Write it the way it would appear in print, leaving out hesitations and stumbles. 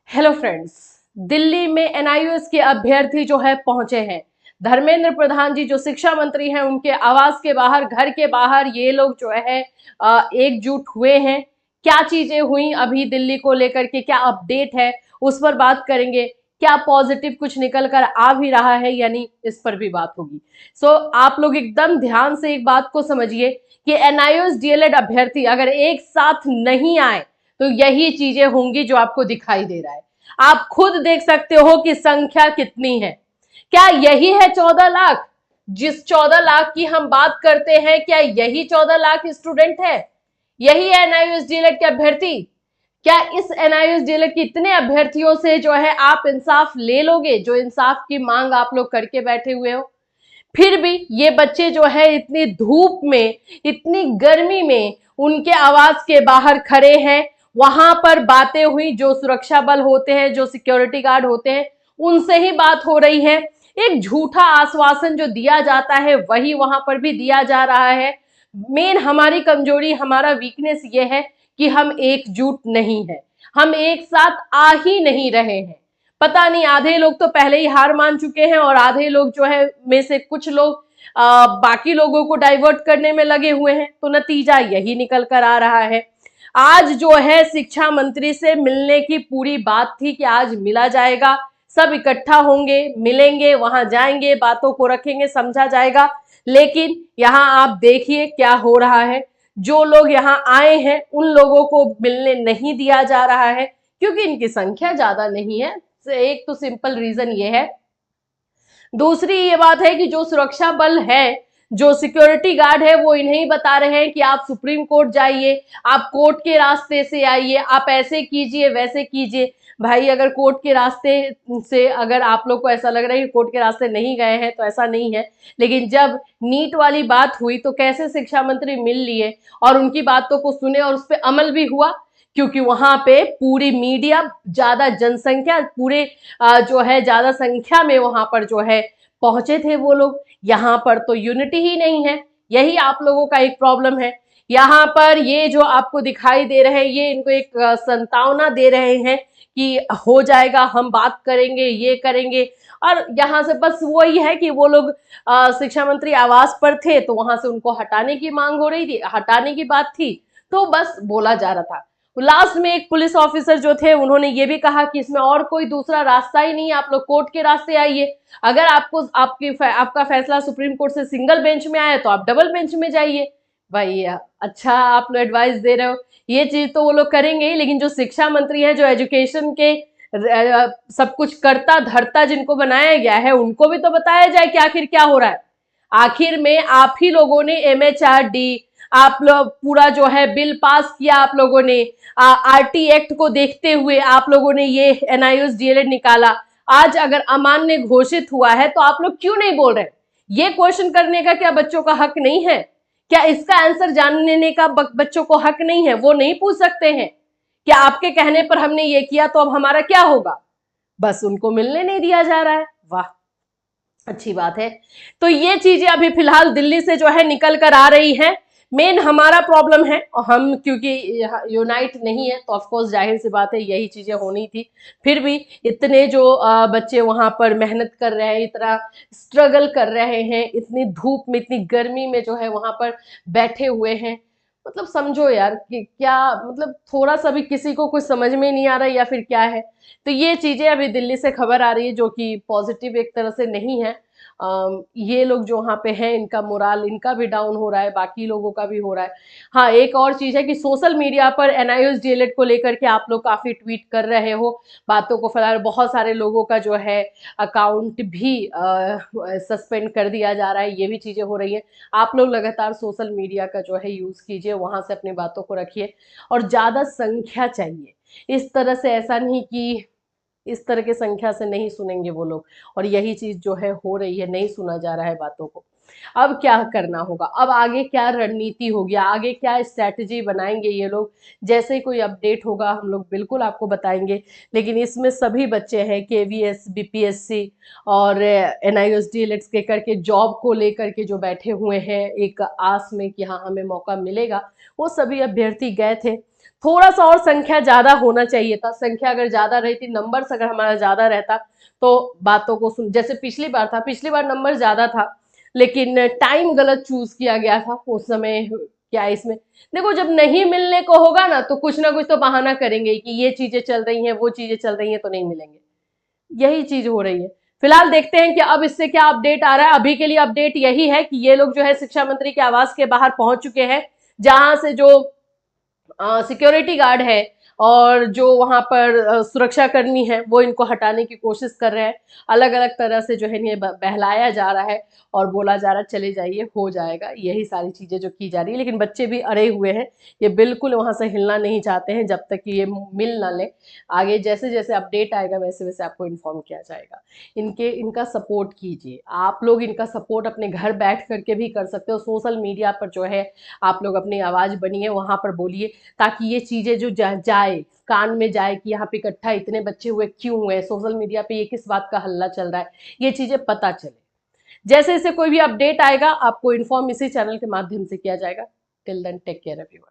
Hello friends. Delhi में NIOS के अभ्यर्थी जो है पहुंचे हैं। धर्मेंद्र प्रधान जी जो शिक्षा मंत्री हैं उनके आवास के बाहर, घर के बाहर ये लोग जो है एकजुट हुए हैं। क्या चीजें हुई अभी दिल्ली को लेकर के, क्या अपडेट है उस पर बात करेंगे। क्या पॉजिटिव कुछ निकल कर आ भी रहा है यानी इस पर भी बात होगी। आप लोग एकदम ध्यान से एक बात को समझिए कि एनआईओएस डीएलएड अभ्यर्थी अगर एक साथ नहीं आए तो यही चीजें होंगी जो आपको दिखाई दे रहा है। आप खुद देख सकते हो कि संख्या कितनी है। क्या यही है 14 लाख? जिस 14 लाख की हम बात करते हैं, क्या यही 14 लाख स्टूडेंट है? यही है एनआईओएस डीएलएड के अभ्यर्थी? क्या इस एनआईओएस डीएलएड के इतने अभ्यर्थियों से जो है आप इंसाफ ले लोगे, जो इंसाफ की मांग आप लोग करके बैठे हुए हो? फिर भी ये बच्चे जो है इतनी धूप में, इतनी गर्मी में उनके आवास के बाहर खड़े हैं। वहां पर बातें हुई, जो सुरक्षा बल होते हैं, जो सिक्योरिटी गार्ड होते हैं, उनसे ही बात हो रही है। एक झूठा आश्वासन जो दिया जाता है वही वहां पर भी दिया जा रहा है। मेन हमारी कमजोरी, हमारा वीकनेस ये है कि हम एकजुट नहीं है, हम एक साथ आ ही नहीं रहे हैं। पता नहीं, आधे लोग तो पहले ही हार मान चुके हैं और आधे लोग जो है में से कुछ लोग बाकी लोगों को डाइवर्ट करने में लगे हुए हैं। तो नतीजा यही निकल कर आ रहा है। आज जो है शिक्षा मंत्री से मिलने की पूरी बात थी कि आज मिला जाएगा, सब इकट्ठा होंगे, मिलेंगे, वहां जाएंगे, बातों को रखेंगे, समझा जाएगा। लेकिन यहाँ आप देखिए क्या हो रहा है। जो लोग यहाँ आए हैं उन लोगों को मिलने नहीं दिया जा रहा है क्योंकि इनकी संख्या ज्यादा नहीं है। एक तो सिंपल रीजन ये है। दूसरी ये बात है कि जो सुरक्षा बल है, जो सिक्योरिटी गार्ड है, वो इन्हें ही बता रहे हैं कि आप सुप्रीम कोर्ट जाइए, आप कोर्ट के रास्ते से आइए, आप ऐसे कीजिए, वैसे कीजिए। भाई अगर कोर्ट के रास्ते से अगर आप लोग को ऐसा लग रहा है कि कोर्ट के रास्ते नहीं गए हैं तो ऐसा नहीं है। लेकिन जब नीट वाली बात हुई तो कैसे शिक्षा मंत्री मिल लिए और उनकी बातों को सुने और उस पर अमल भी हुआ? क्योंकि वहां पे पूरी मीडिया, ज्यादा जनसंख्या, पूरे जो है ज्यादा संख्या में वहां पर जो है पहुंचे थे वो लोग। यहाँ पर तो यूनिटी ही नहीं है। यही आप लोगों का एक प्रॉब्लम है। यहाँ पर ये जो आपको दिखाई दे रहे हैं, ये इनको एक संतावना दे रहे हैं कि हो जाएगा, हम बात करेंगे, ये करेंगे। और यहाँ से बस वही है कि वो लोग शिक्षा मंत्री आवास पर थे तो वहां से उनको हटाने की मांग हो रही थी, हटाने की बात थी, तो बस बोला जा रहा था। लास्ट में एक पुलिस ऑफिसर जो थे उन्होंने ये भी कहा कि इसमें और कोई दूसरा रास्ता ही नहीं है, आप लोग कोर्ट के रास्ते आइए। अगर आपको आपका फैसला सुप्रीम कोर्ट से सिंगल बेंच में आया तो आप डबल बेंच में जाइए। भाई अच्छा, आप लोग एडवाइस दे रहे हो, ये चीज तो वो लोग करेंगे ही, लेकिन जो शिक्षा मंत्री है, जो एजुकेशन के सब कुछ करता धरता जिनको बनाया गया है, उनको भी तो बताया जाए कि आखिर क्या हो रहा है। आखिर में आप ही लोगों ने एमएचआरडी, आप लोग पूरा जो है बिल पास किया, आप लोगों ने आरटी एक्ट को देखते हुए आप लोगों ने ये एनआईओएस डीएलएड निकाला। आज अगर अमान्य घोषित हुआ है तो आप लोग क्यों नहीं बोल रहे? ये क्वेश्चन करने का क्या बच्चों का हक नहीं है? क्या इसका आंसर जानने का बच्चों को हक नहीं है? वो नहीं पूछ सकते हैं क्या आपके कहने पर हमने ये किया तो अब हमारा क्या होगा? बस उनको मिलने नहीं दिया जा रहा है। वाह, अच्छी बात है। तो ये चीजें अभी फिलहाल दिल्ली से जो है निकल कर आ रही हैं। मेन हमारा प्रॉब्लम है, और हम क्योंकि यूनाइट नहीं है तो ऑफकोर्स जाहिर सी बात है यही चीजें होनी थी। फिर भी इतने जो बच्चे वहां पर मेहनत कर रहे हैं, इतना स्ट्रगल कर रहे हैं, इतनी धूप में, इतनी गर्मी में जो है वहां पर बैठे हुए हैं। मतलब समझो यार कि क्या, मतलब थोड़ा सा भी किसी को कुछ समझ में नहीं आ रहा या फिर क्या है। तो ये चीजें अभी दिल्ली से खबर आ रही है जो कि पॉजिटिव एक तरह से नहीं है। ये लोग जो वहाँ पे हैं इनका मोराल, इनका भी डाउन हो रहा है, बाकी लोगों का भी हो रहा है। हाँ, एक और चीज है कि सोशल मीडिया पर एनआईओएस डीएलएड को लेकर के आप लोग काफी ट्वीट कर रहे हो, बातों को फैला, बहुत सारे लोगों का जो है अकाउंट भी सस्पेंड कर दिया जा रहा है, ये भी चीजें हो रही है। आप लोग लगातार सोशल मीडिया का जो है यूज कीजिए, वहां से अपनी बातों को रखिए और ज्यादा संख्या चाहिए। इस तरह से ऐसा नहीं कि इस तरह की संख्या से नहीं सुनेंगे वो लोग, और यही चीज जो है हो रही है, नहीं सुना जा रहा है बातों को। अब क्या करना होगा, अब आगे क्या रणनीति होगी, आगे क्या स्ट्रैटेजी बनाएंगे ये लोग, जैसे ही कोई अपडेट होगा हम लोग बिल्कुल आपको बताएंगे। लेकिन इसमें सभी बच्चे हैं, केवीएस, बीपीएससी और एनआईओएस डीएलएड के करके जॉब को लेकर के जो बैठे हुए हैं एक आस में कि हाँ हमें मौका मिलेगा, वो सभी अभ्यर्थी गए थे। थोड़ा सा और संख्या ज्यादा होना चाहिए था। संख्या अगर ज्यादा रहती, नंबर्स अगर हमारा ज्यादा रहता, तो बातों को सुन, जैसे पिछली बार था, पिछली बार नंबर ज्यादा था लेकिन टाइम गलत चूज किया गया था उस समय। क्या इसमें देखो, जब नहीं मिलने को होगा ना कुछ तो बहाना करेंगे कि ये चीजें चल रही हैं, वो चीजें चल रही हैं, तो नहीं मिलेंगे। यही चीज हो रही है। फिलहाल देखते हैं कि अब इससे क्या अपडेट आ रहा है। अभी के लिए अपडेट यही है कि ये लोग जो है शिक्षा मंत्री के आवास के बाहर पहुंच चुके हैं, जहां से जो सिक्योरिटी गार्ड है और जो वहां पर सुरक्षा कर्मी है, वो इनको हटाने की कोशिश कर रहे हैं। अलग अलग तरह से जो है इन्हें बहलाया जा रहा है और बोला जा रहा है चले जाइए, हो जाएगा। यही सारी चीजें जो की जा रही है, लेकिन बच्चे भी अड़े हुए हैं। ये बिल्कुल वहां से हिलना नहीं चाहते हैं जब तक कि ये मिल ना ले। आगे जैसे जैसे अपडेट आएगा वैसे वैसे आपको इन्फॉर्म किया जाएगा। इनका सपोर्ट कीजिए आप लोग। इनका सपोर्ट अपने घर बैठ करके भी कर सकते हो। सोशल मीडिया पर जो है आप लोग अपनी आवाज बनिए, वहां पर बोलिए, ताकि ये चीजें जो जाए, कान में जाए कि यहाँ पे इकट्ठा इतने बच्चे हुए, क्यों हुए, सोशल मीडिया पे ये किस बात का हल्ला चल रहा है, ये चीजें पता चले। जैसे जैसे कोई भी अपडेट आएगा आपको इन्फॉर्म इसी चैनल के माध्यम से किया जाएगा। Till then take care everyone.